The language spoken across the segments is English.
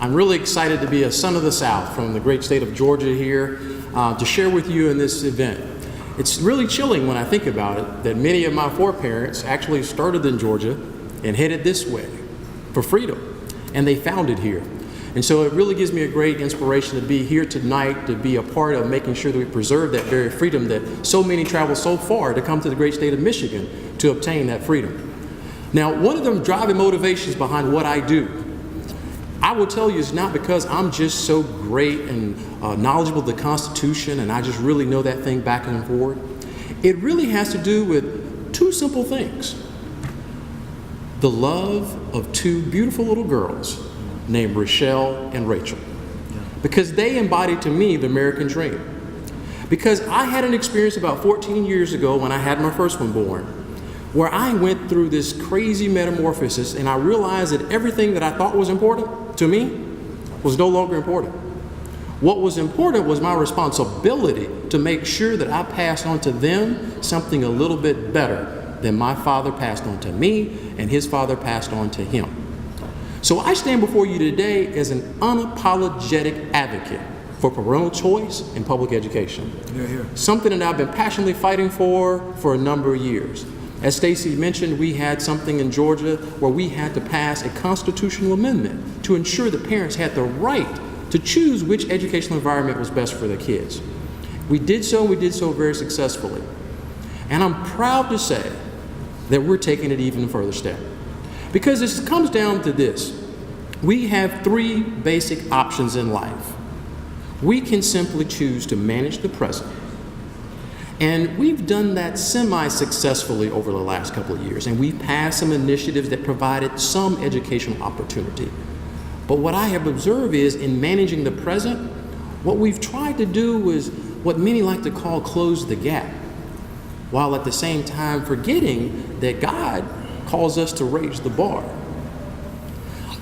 I'm really excited to be a son of the South from the great state of Georgia here to share with you in this event. It's really chilling when I think about it that many of my foreparents actually started in Georgia and headed this way for freedom, and they found it here. And so it really gives me a great inspiration to be here tonight, to be a part of making sure that we preserve that very freedom that so many travel so far to come to the great state of Michigan to obtain that freedom. Now, one of the driving motivations behind what I do, I will tell you, is not because I'm just so great and knowledgeable of the Constitution and I just really know that thing back and forward. It really has to do with two simple things. The love of two beautiful little girls named Rochelle and Rachel. Because they embodied to me the American dream. Because I had an experience about 14 years ago when I had my first one born, where I went through this crazy metamorphosis and I realized that everything that I thought was important to me was no longer important. What was important was my responsibility to make sure that I passed on to them something a little bit better than my father passed on to me and his father passed on to him. So I stand before you today as an unapologetic advocate for parental choice in public education. Something that I've been passionately fighting for a number of years. As Stacy mentioned, we had something in Georgia where we had to pass a constitutional amendment to ensure that parents had the right to choose which educational environment was best for their kids. We did so, and we did so very successfully. And I'm proud to say that we're taking it even further step. Because it comes down to this. We have three basic options in life. We can simply choose to manage the present. And we've done that semi-successfully over the last couple of years, and we've passed some initiatives that provided some educational opportunity. But what I have observed is in managing the present, what we've tried to do is what many like to call close the gap, while at the same time forgetting that God calls us to raise the bar.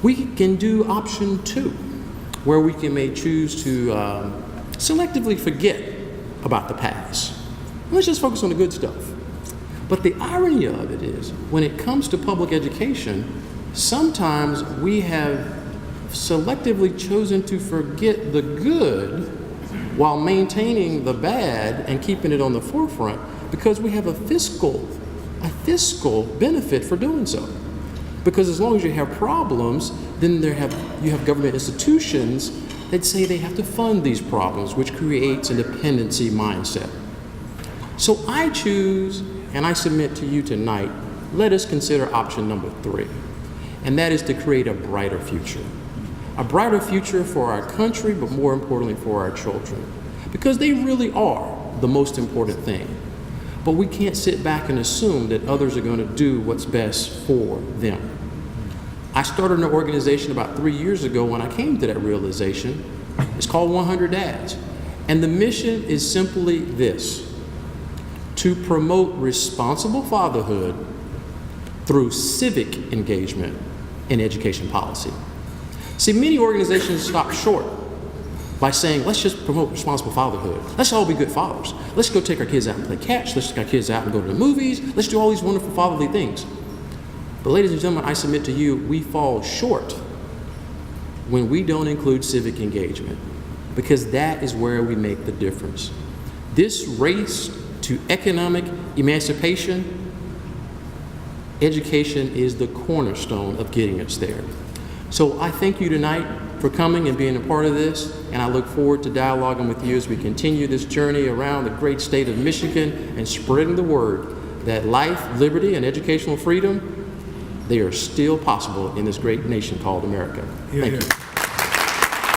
We can do option two, where we may choose to selectively forget about the past. Let's just focus on the good stuff. But the irony of it is, when it comes to public education, sometimes we have selectively chosen to forget the good while maintaining the bad and keeping it on the forefront because we have a fiscal benefit for doing so. Because as long as you have problems, then you have government institutions that say they have to fund these problems, which creates a dependency mindset. So I choose, and I submit to you tonight, let us consider option number three, and that is to create a brighter future. A brighter future for our country, but more importantly for our children, because they really are the most important thing. But we can't sit back and assume that others are going to do what's best for them. I started an organization about 3 years ago when I came to that realization. It's called 100 Dads. And the mission is simply this: to promote responsible fatherhood through civic engagement in education policy. See, many organizations stop short by saying, let's just promote responsible fatherhood. Let's all be good fathers. Let's go take our kids out and play catch. Let's take our kids out and go to the movies. Let's do all these wonderful fatherly things. But ladies and gentlemen, I submit to you, we fall short when we don't include civic engagement, because that is where we make the difference. This race to economic emancipation, education is the cornerstone of getting us there. So I thank you tonight for coming and being a part of this, and I look forward to dialoguing with you as we continue this journey around the great state of Michigan and spreading the word that life, liberty, and educational freedom, they are still possible in this great nation called America. Thank you.